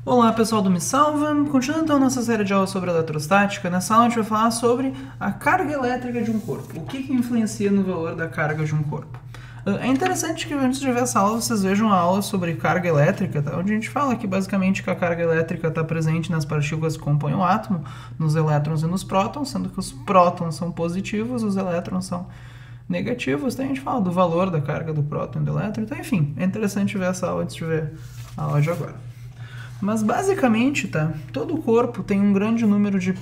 Olá pessoal do Me Salva, continuando então nossa série de aulas sobre eletrostática, nessa aula a gente vai falar sobre a carga elétrica de um corpo, o que influencia no valor da carga de um corpo. É interessante que antes de ver essa aula vocês vejam a aula sobre carga elétrica, tá? Onde a gente fala que basicamente que a carga elétrica está presente nas partículas que compõem o átomo, nos elétrons e nos prótons, sendo que os prótons são positivos, os elétrons são negativos. Então a gente fala do valor da carga do próton e do elétron, então enfim, é interessante ver essa aula antes de ver a aula de agora. Mas basicamente, tá? Todo o corpo tem um grande número de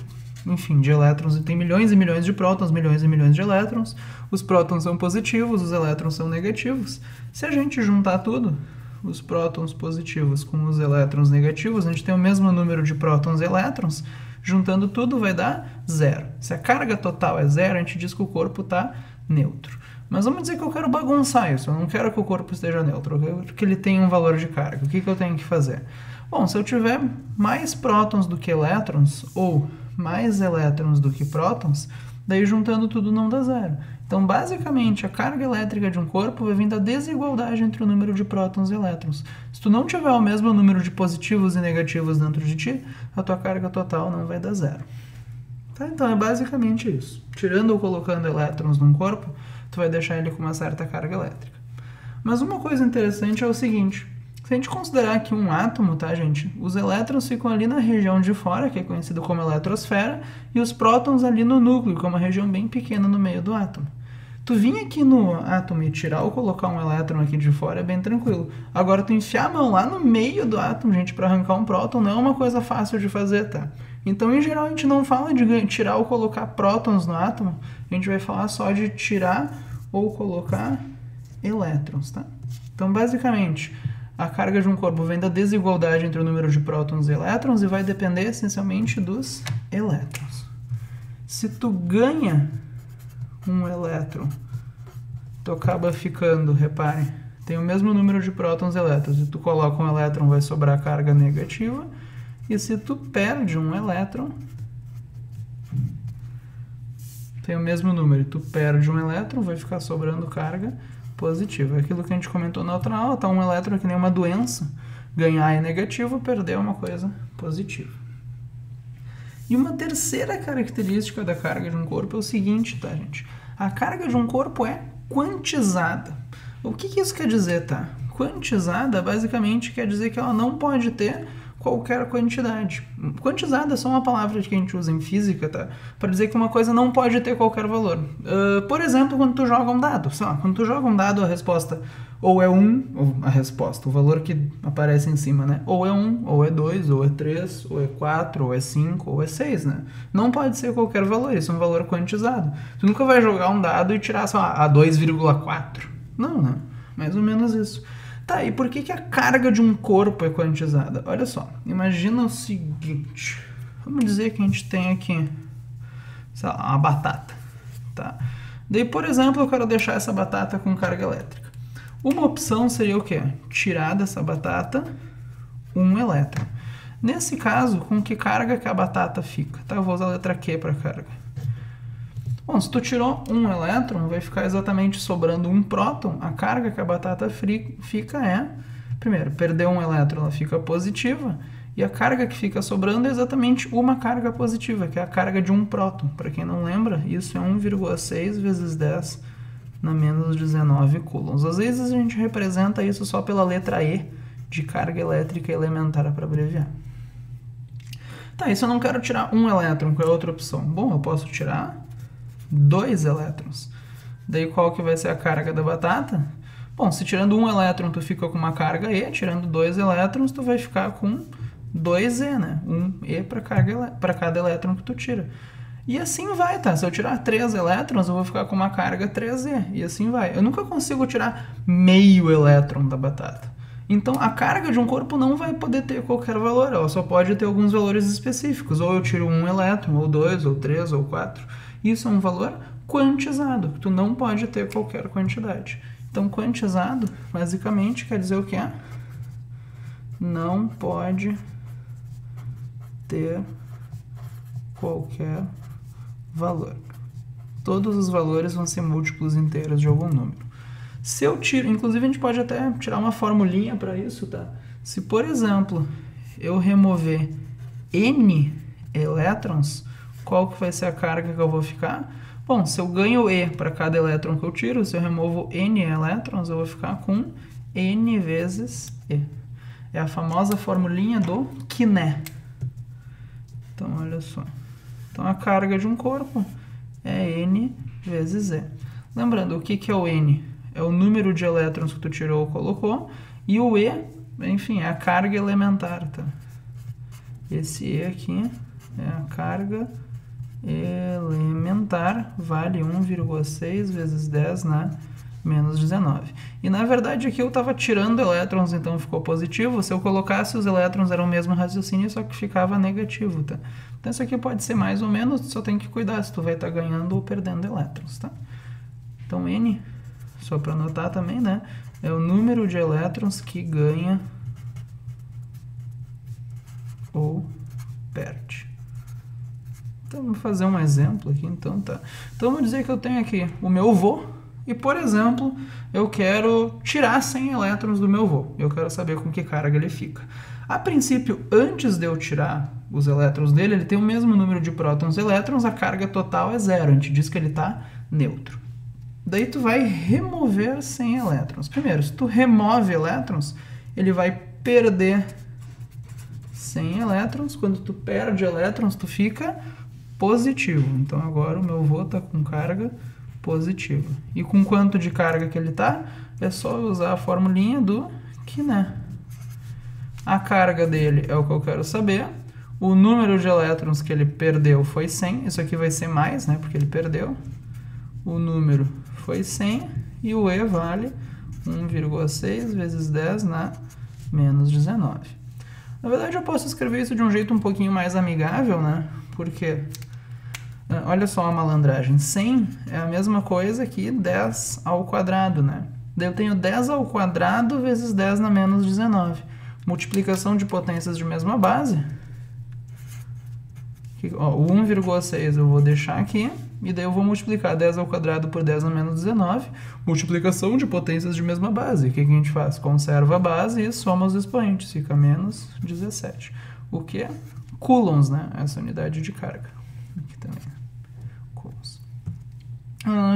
elétrons, e tem milhões e milhões de prótons, milhões e milhões de elétrons. Os prótons são positivos, os elétrons são negativos. Se a gente juntar tudo, os prótons positivos com os elétrons negativos, a gente tem o mesmo número de prótons e elétrons, juntando tudo vai dar zero. Se a carga total é zero, a gente diz que o corpo está neutro. Mas vamos dizer que eu quero bagunçar isso, eu não quero que o corpo esteja neutro, eu quero que ele tenha um valor de carga. O que eu tenho que fazer? Bom, se eu tiver mais prótons do que elétrons, ou mais elétrons do que prótons, daí juntando tudo não dá zero. Então, basicamente, a carga elétrica de um corpo vai vir da desigualdade entre o número de prótons e elétrons. Se tu não tiver o mesmo número de positivos e negativos dentro de ti, a tua carga total não vai dar zero. Tá? Então, é basicamente isso. Tirando ou colocando elétrons num corpo, tu vai deixar ele com uma certa carga elétrica. Mas uma coisa interessante é o seguinte: se a gente considerar que um átomo, tá, gente? Os elétrons ficam ali na região de fora, que é conhecido como eletrosfera, e os prótons ali no núcleo, que é uma região bem pequena no meio do átomo. Tu vir aqui no átomo e tirar ou colocar um elétron aqui de fora é bem tranquilo. Agora, tu enfiar a mão lá no meio do átomo, gente, para arrancar um próton, não é uma coisa fácil de fazer, tá? Então, em geral, a gente não fala de tirar ou colocar prótons no átomo, a gente vai falar só de tirar ou colocar elétrons, tá? Então, basicamente, a carga de um corpo vem da desigualdade entre o número de prótons e elétrons e vai depender essencialmente dos elétrons. Se tu ganha um elétron, tu acaba ficando, reparem, tem o mesmo número de prótons e elétrons. Se tu coloca um elétron, vai sobrar carga negativa. E se tu perde um elétron, tem o mesmo número, e tu perde um elétron, vai ficar sobrando carga positiva. Aquilo que a gente comentou na outra aula, tá? Um elétron é que nem uma doença. Ganhar é negativo, perder é uma coisa positiva. E uma terceira característica da carga de um corpo é o seguinte, tá, gente? A carga de um corpo é quantizada. O que isso quer dizer, tá? Quantizada, basicamente, quer dizer que ela não pode ter qualquer quantidade. Quantizada é só uma palavra que a gente usa em física, tá? Para dizer que uma coisa não pode ter qualquer valor. Por exemplo, quando tu joga um dado. Sei lá, quando tu joga um dado, a resposta ou é 1, ou a resposta, o valor que aparece em cima, né? Ou é 1, ou é 2, ou é 3, ou é 4, ou é 5, ou é 6, né? Não pode ser qualquer valor, isso é um valor quantizado. Tu nunca vai jogar um dado e tirar, sei lá, a 2,4. Não, né? Mais ou menos isso. Tá, e por que a carga de um corpo é quantizada? Olha só, imagina o seguinte. Vamos dizer que a gente tem aqui, sei lá, uma batata, tá? Daí, por exemplo, eu quero deixar essa batata com carga elétrica. Uma opção seria o quê? Tirar dessa batata um elétron. Nesse caso, com que carga que a batata fica? Tá? Eu vou usar a letra Q para carga. Bom, se tu tirou um elétron, vai ficar exatamente sobrando um próton. A carga que a batata fica é, primeiro, perdeu um elétron, ela fica positiva, e a carga que fica sobrando é exatamente uma carga positiva, que é a carga de um próton. Para quem não lembra, isso é 1,6 vezes 10 na menos 19 coulombs. Às vezes a gente representa isso só pela letra E de carga elétrica elementar para abreviar. Tá, e se eu não quero tirar um elétron, qual é a outra opção? Bom, eu posso tirar 2 elétrons. Daí qual que vai ser a carga da batata? Bom, se tirando um elétron tu fica com uma carga E, tirando 2 elétrons tu vai ficar com 2E, né? 1E para cada elétron que tu tira. E assim vai, tá? Se eu tirar 3 elétrons eu vou ficar com uma carga 3E, e assim vai. Eu nunca consigo tirar meio elétron da batata. Então a carga de um corpo não vai poder ter qualquer valor, ela só pode ter alguns valores específicos. Ou eu tiro um elétron, ou 2, ou 3, ou 4. Isso é um valor quantizado, tu não pode ter qualquer quantidade. Então, quantizado, basicamente, quer dizer o quê? Não pode ter qualquer valor. todos os valores vão ser múltiplos inteiros de algum número. Se eu tiro, inclusive a gente pode até tirar uma formulinha para isso, tá? Se, por exemplo, eu remover n elétrons, qual que vai ser a carga que eu vou ficar? Bom, se eu ganho E para cada elétron que eu tiro, se eu removo n elétrons, eu vou ficar com n vezes E. É a famosa formulinha do Quiné. Então, olha só. Então, a carga de um corpo é n vezes E. Lembrando, o que é o n? É o número de elétrons que tu tirou ou colocou, e o E, enfim, é a carga elementar, tá? Esse E aqui é a carga elementar, vale 1,6 vezes 10 na menos 19. E na verdade aqui eu estava tirando elétrons, então ficou positivo. Se eu colocasse os elétrons era o mesmo raciocínio, só que ficava negativo, tá? Então isso aqui pode ser mais ou menos, tu só tem que cuidar se tu vai estar ganhando ou perdendo elétrons, tá? Então N, só para anotar também, né? É o número de elétrons que ganha ou perde. Então, vamos fazer um exemplo aqui, então, tá? Então, vamos dizer que eu tenho aqui o meu vô e, por exemplo, eu quero tirar 100 elétrons do meu vô. Eu quero saber com que carga ele fica. A princípio, antes de eu tirar os elétrons dele, ele tem o mesmo número de prótons e elétrons, a carga total é zero. A gente diz que ele está neutro. Daí, tu vai remover 100 elétrons. Primeiro, se tu remove elétrons, ele vai perder 100 elétrons. Quando tu perde elétrons, tu fica positivo. Então, agora o meu vô está com carga positiva. E com quanto de carga que ele está? É só usar a formulinha do Quiné. A carga dele é o que eu quero saber. O número de elétrons que ele perdeu foi 100. Isso aqui vai ser mais, né? Porque ele perdeu. O número foi 100. E o E vale 1,6 vezes 10 na menos 19. Na verdade, eu posso escrever isso de um jeito um pouquinho mais amigável, né? Porque, olha só a malandragem. 100 é a mesma coisa que 10 ao quadrado, né? Daí eu tenho 10 ao quadrado vezes 10 na menos 19. Multiplicação de potências de mesma base. O 1,6 eu vou deixar aqui. E daí eu vou multiplicar 10 ao quadrado por 10 na menos 19. Multiplicação de potências de mesma base. O que a gente faz? Conserva a base e soma os expoentes. Fica menos 17. O que é? Coulombs, né? Essa unidade de carga. Aqui também. Coulombs.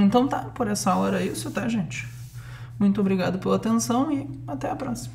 Então tá, por essa aula era isso, tá, gente? Muito obrigado pela atenção e até a próxima.